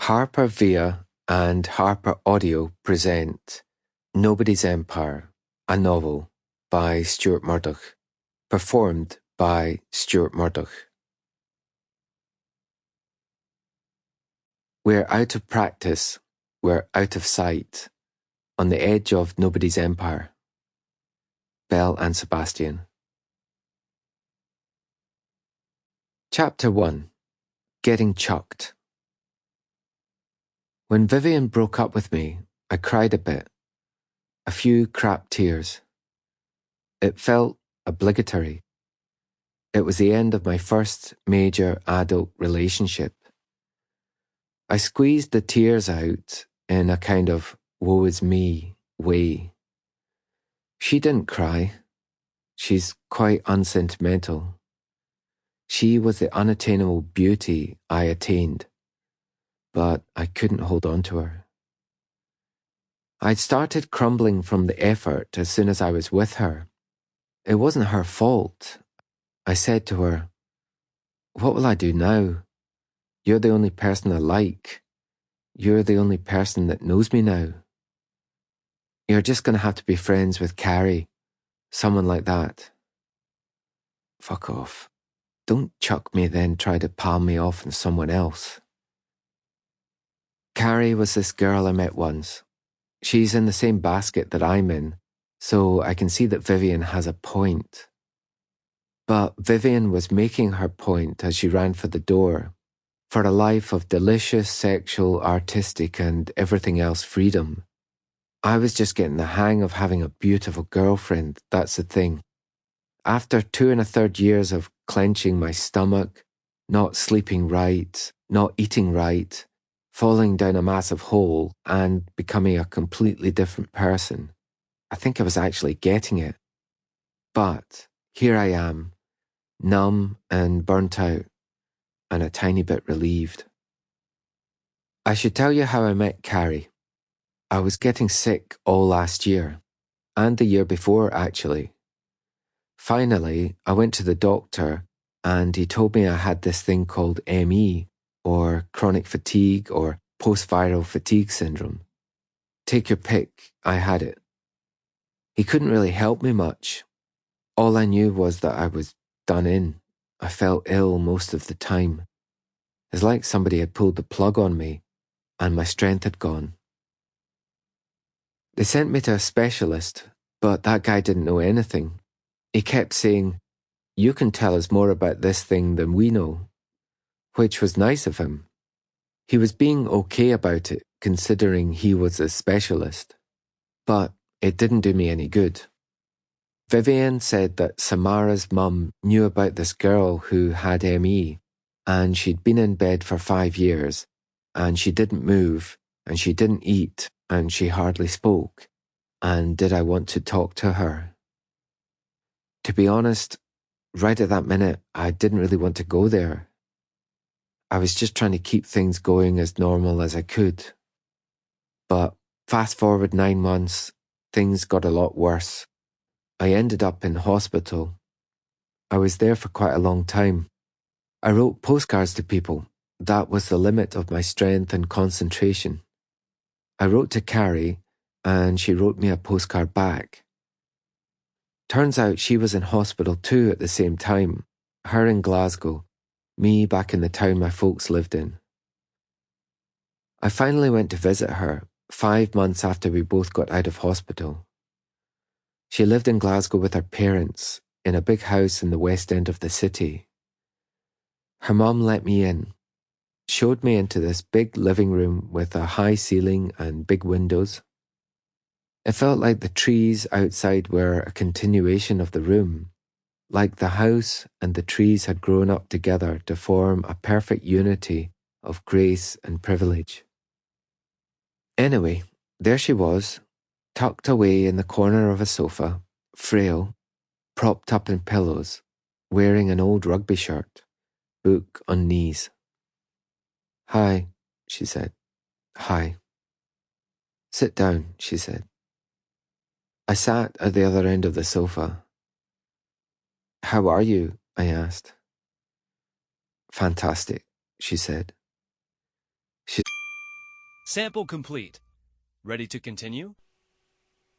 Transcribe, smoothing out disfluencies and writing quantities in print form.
HarperVia and HarperAudio present Nobody's Empire, a novel by Stuart Murdoch, performed by Stuart Murdoch. We're out of practice, we're out of sight, on the edge of nobody's empire. Belle and Sebastian. Chapter 1. Getting Chucked. When Vivian broke up with me, I cried a bit. A few crap tears. It felt obligatory. It was the end of my first major adult relationship. I squeezed the tears out in a kind of woe is me way. She didn't cry. She's quite unsentimental. She was the unattainable beauty I attained, but I couldn't hold on to her. I'd started crumbling from the effort as soon as I was with her. It wasn't her fault. I said to her, "What will I do now? You're the only person I like. You're the only person that knows me now. You're just going to have to be friends with Carrie, someone like that." Fuck off. Don't chuck me then try to palm me off on someone else. Carrie was this girl I met once. She's in the same basket that I'm in, so I can see that Vivian has a point. But Vivian was making her point as she ran for the door, for a life of delicious sexual, artistic and everything else freedom. I was just getting the hang of having a beautiful girlfriend, that's the thing. After 2.25 years of clenching my stomach, not sleeping right, not eating right, falling down a massive hole and becoming a completely different person, I think I was actually getting it. But here I am, numb and burnt out, and a tiny bit relieved. I should tell you how I met Carrie. I was getting sick all last year, and the year before actually. Finally, I went to the doctor and he told me I had this thing called ME, or chronic fatigue or post-viral fatigue syndrome. Take your pick, I had it. He couldn't really help me much. All I knew was that I was done in. I felt ill most of the time. It's like somebody had pulled the plug on me and my strength had gone. They sent me to a specialist, but that guy didn't know anything. He kept saying, "You can tell us more about this thing than we know," which was nice of him. He was being okay about it, considering he was a specialist. But it didn't do me any good. Vivian said that Samara's mum knew about this girl who had ME, and she'd been in bed for 5 years, and she didn't move, and she didn't eat, and she hardly spoke. And did I want to talk to her? To be honest, right at that minute, I didn't really want to go there. I was just trying to keep things going as normal as I could. But fast forward 9 months, things got a lot worse. I ended up in hospital. I was there for quite a long time. I wrote postcards to people. That was the limit of my strength and concentration. I wrote to Carrie, and she wrote me a postcard back. Turns out she was in hospital too at the same time, her in Glasgow, me back in the town my folks lived in. I finally went to visit her 5 months after we both got out of hospital. She lived in Glasgow with her parents in a big house in the west end of the city. Her mum let me in, showed me into this big living room with a high ceiling and big windows. It felt like the trees outside were a continuation of the room, like the house and the trees had grown up together to form a perfect unity of grace and privilege. Anyway, there she was, tucked away in the corner of a sofa, frail, propped up in pillows, wearing an old rugby shirt, book on knees. "Hi," she said. "Hi." "Sit down," she said. I sat at the other end of the sofa. "How are you?" I asked. "Fantastic," she said. Sample complete. Ready to continue?